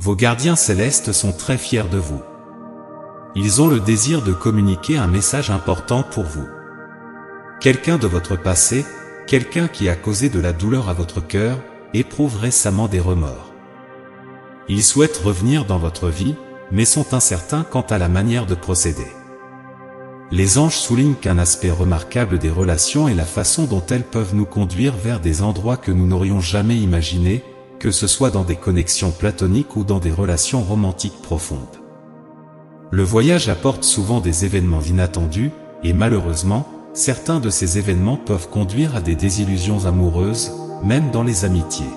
Vos gardiens célestes sont très fiers de vous. Ils ont le désir de communiquer un message important pour vous. Quelqu'un de votre passé, quelqu'un qui a causé de la douleur à votre cœur, éprouve récemment des remords. Ils souhaitent revenir dans votre vie, mais sont incertains quant à la manière de procéder. Les anges soulignent qu'un aspect remarquable des relations est la façon dont elles peuvent nous conduire vers des endroits que nous n'aurions jamais imaginés, que ce soit dans des connexions platoniques ou dans des relations romantiques profondes. Le voyage apporte souvent des événements inattendus, et malheureusement, certains de ces événements peuvent conduire à des désillusions amoureuses, même dans les amitiés.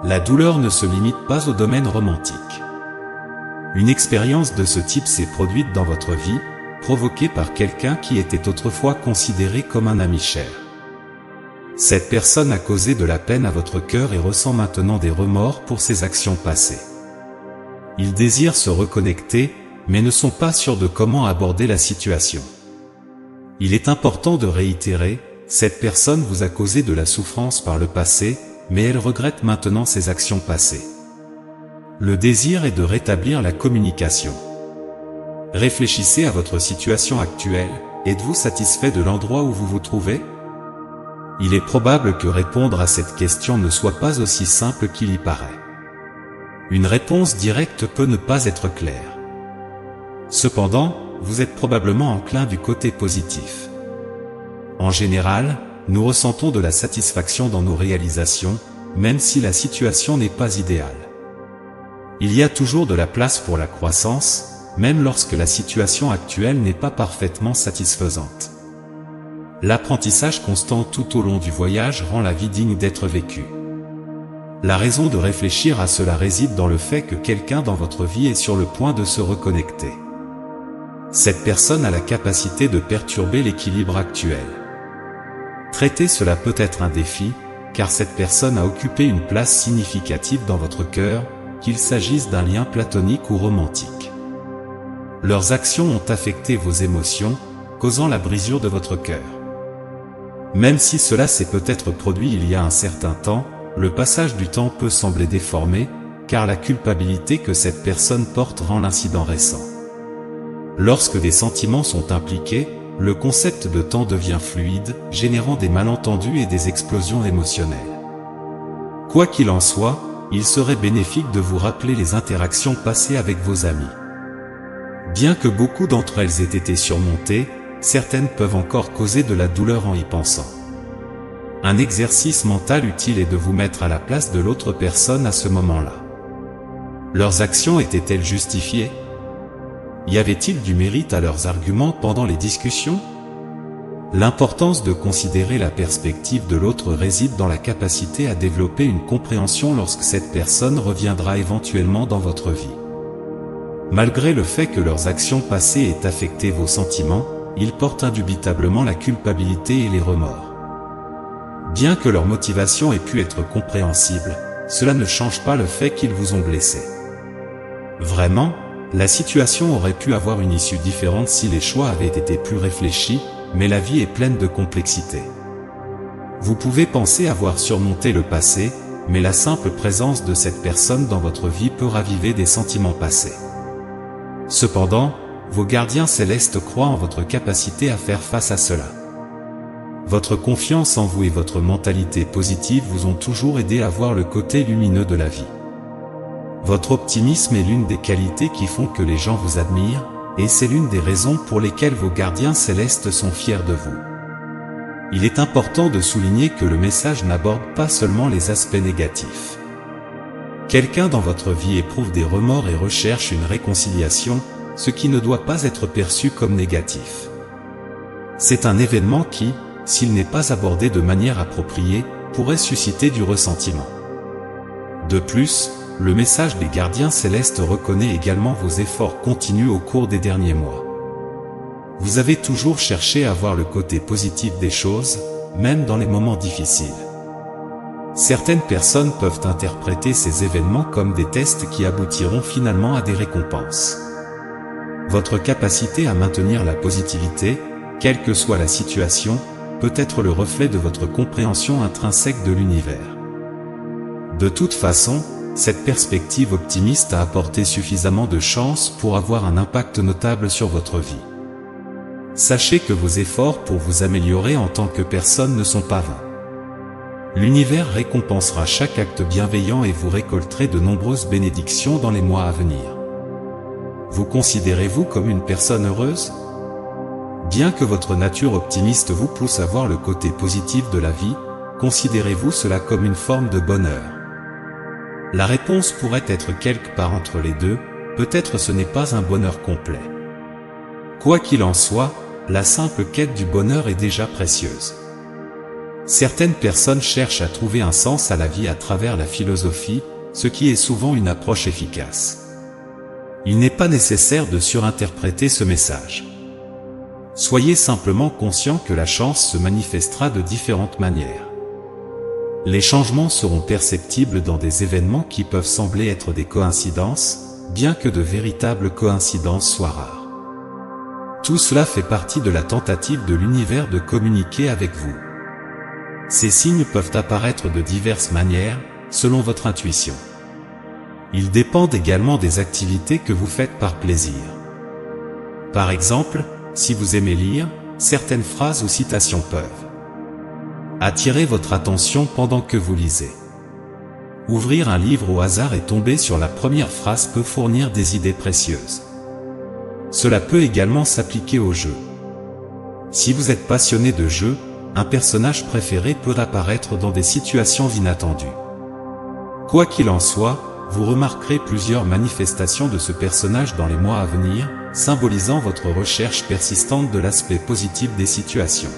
La douleur ne se limite pas au domaine romantique. Une expérience de ce type s'est produite dans votre vie, provoquée par quelqu'un qui était autrefois considéré comme un ami cher. Cette personne a causé de la peine à votre cœur et ressent maintenant des remords pour ses actions passées. Ils désirent se reconnecter, mais ne sont pas sûrs de comment aborder la situation. Il est important de réitérer, cette personne vous a causé de la souffrance par le passé, mais elle regrette maintenant ses actions passées. Le désir est de rétablir la communication. Réfléchissez à votre situation actuelle, êtes-vous satisfait de l'endroit où vous vous trouvez? Il est probable que répondre à cette question ne soit pas aussi simple qu'il y paraît. Une réponse directe peut ne pas être claire. Cependant, vous êtes probablement enclin du côté positif. En général, nous ressentons de la satisfaction dans nos réalisations, même si la situation n'est pas idéale. Il y a toujours de la place pour la croissance, même lorsque la situation actuelle n'est pas parfaitement satisfaisante. L'apprentissage constant tout au long du voyage rend la vie digne d'être vécue. La raison de réfléchir à cela réside dans le fait que quelqu'un dans votre vie est sur le point de se reconnecter. Cette personne a la capacité de perturber l'équilibre actuel. Traiter cela peut être un défi, car cette personne a occupé une place significative dans votre cœur, qu'il s'agisse d'un lien platonique ou romantique. Leurs actions ont affecté vos émotions, causant la brisure de votre cœur. Même si cela s'est peut-être produit il y a un certain temps, le passage du temps peut sembler déformé, car la culpabilité que cette personne porte rend l'incident récent. Lorsque des sentiments sont impliqués, le concept de temps devient fluide, générant des malentendus et des explosions émotionnelles. Quoi qu'il en soit, il serait bénéfique de vous rappeler les interactions passées avec vos amis. Bien que beaucoup d'entre elles aient été surmontées, certaines peuvent encore causer de la douleur en y pensant. Un exercice mental utile est de vous mettre à la place de l'autre personne à ce moment-là. Leurs actions étaient-elles justifiées? Y avait-il du mérite à leurs arguments pendant les discussions? L'importance de considérer la perspective de l'autre réside dans la capacité à développer une compréhension lorsque cette personne reviendra éventuellement dans votre vie. Malgré le fait que leurs actions passées aient affecté vos sentiments, ils portent indubitablement la culpabilité et les remords. Bien que leur motivation ait pu être compréhensible, cela ne change pas le fait qu'ils vous ont blessé. Vraiment, la situation aurait pu avoir une issue différente si les choix avaient été plus réfléchis, mais la vie est pleine de complexité. Vous pouvez penser avoir surmonté le passé, mais la simple présence de cette personne dans votre vie peut raviver des sentiments passés. Cependant, vos gardiens célestes croient en votre capacité à faire face à cela. Votre confiance en vous et votre mentalité positive vous ont toujours aidé à voir le côté lumineux de la vie. Votre optimisme est l'une des qualités qui font que les gens vous admirent, et c'est l'une des raisons pour lesquelles vos gardiens célestes sont fiers de vous. Il est important de souligner que le message n'aborde pas seulement les aspects négatifs. Quelqu'un dans votre vie éprouve des remords et recherche une réconciliation, ce qui ne doit pas être perçu comme négatif. C'est un événement qui, s'il n'est pas abordé de manière appropriée, pourrait susciter du ressentiment. De plus, le message des gardiens célestes reconnaît également vos efforts continus au cours des derniers mois. Vous avez toujours cherché à voir le côté positif des choses, même dans les moments difficiles. Certaines personnes peuvent interpréter ces événements comme des tests qui aboutiront finalement à des récompenses. Votre capacité à maintenir la positivité, quelle que soit la situation, peut être le reflet de votre compréhension intrinsèque de l'univers. De toute façon, cette perspective optimiste a apporté suffisamment de chance pour avoir un impact notable sur votre vie. Sachez que vos efforts pour vous améliorer en tant que personne ne sont pas vains. L'univers récompensera chaque acte bienveillant et vous récolterez de nombreuses bénédictions dans les mois à venir. Vous considérez-vous comme une personne heureuse? Bien que votre nature optimiste vous pousse à voir le côté positif de la vie, considérez-vous cela comme une forme de bonheur? La réponse pourrait être quelque part entre les deux, peut-être ce n'est pas un bonheur complet. Quoi qu'il en soit, la simple quête du bonheur est déjà précieuse. Certaines personnes cherchent à trouver un sens à la vie à travers la philosophie, ce qui est souvent une approche efficace. Il n'est pas nécessaire de surinterpréter ce message. Soyez simplement conscient que la chance se manifestera de différentes manières. Les changements seront perceptibles dans des événements qui peuvent sembler être des coïncidences, bien que de véritables coïncidences soient rares. Tout cela fait partie de la tentative de l'univers de communiquer avec vous. Ces signes peuvent apparaître de diverses manières, selon votre intuition. Ils dépendent également des activités que vous faites par plaisir. Par exemple, si vous aimez lire, certaines phrases ou citations peuvent attirer votre attention pendant que vous lisez. Ouvrir un livre au hasard et tomber sur la première phrase peut fournir des idées précieuses. Cela peut également s'appliquer aux jeux. Si vous êtes passionné de jeux, un personnage préféré peut apparaître dans des situations inattendues. Quoi qu'il en soit, vous remarquerez plusieurs manifestations de ce personnage dans les mois à venir, symbolisant votre recherche persistante de l'aspect positif des situations.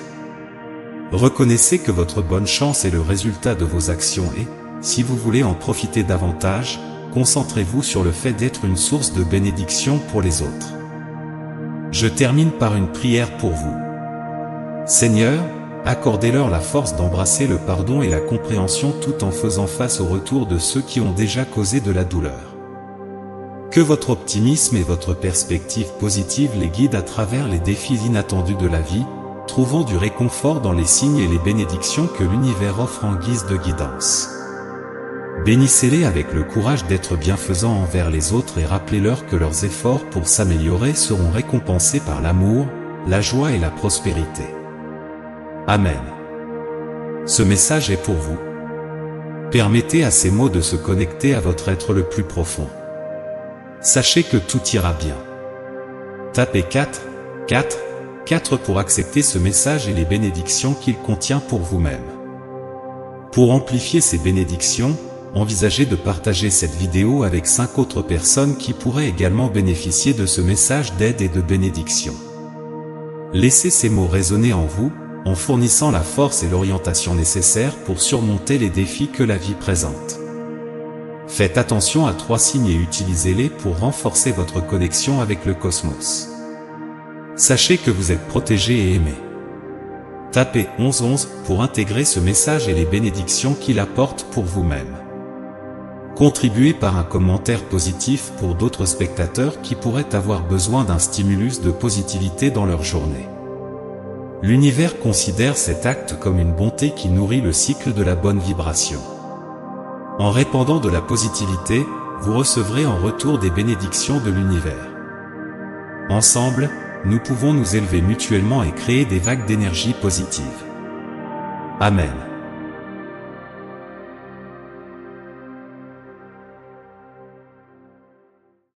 Reconnaissez que votre bonne chance est le résultat de vos actions et, si vous voulez en profiter davantage, concentrez-vous sur le fait d'être une source de bénédiction pour les autres. Je termine par une prière pour vous. Seigneur, accordez-leur la force d'embrasser le pardon et la compréhension tout en faisant face au retour de ceux qui ont déjà causé de la douleur. Que votre optimisme et votre perspective positive les guident à travers les défis inattendus de la vie, trouvant du réconfort dans les signes et les bénédictions que l'univers offre en guise de guidance. Bénissez-les avec le courage d'être bienfaisants envers les autres et rappelez-leur que leurs efforts pour s'améliorer seront récompensés par l'amour, la joie et la prospérité. Amen. Ce message est pour vous. Permettez à ces mots de se connecter à votre être le plus profond. Sachez que tout ira bien. Tapez 4 pour accepter ce message et les bénédictions qu'il contient pour vous-même. Pour amplifier ces bénédictions, envisagez de partager cette vidéo avec 5 autres personnes qui pourraient également bénéficier de ce message d'aide et de bénédiction. Laissez ces mots résonner en vous, en fournissant la force et l'orientation nécessaires pour surmonter les défis que la vie présente. Faites attention à 3 signes et utilisez-les pour renforcer votre connexion avec le cosmos. Sachez que vous êtes protégé et aimé. Tapez 11 pour intégrer ce message et les bénédictions qu'il apporte pour vous-même. Contribuez par un commentaire positif pour d'autres spectateurs qui pourraient avoir besoin d'un stimulus de positivité dans leur journée. L'univers considère cet acte comme une bonté qui nourrit le cycle de la bonne vibration. En répandant de la positivité, vous recevrez en retour des bénédictions de l'univers. Ensemble, nous pouvons nous élever mutuellement et créer des vagues d'énergie positive. Amen.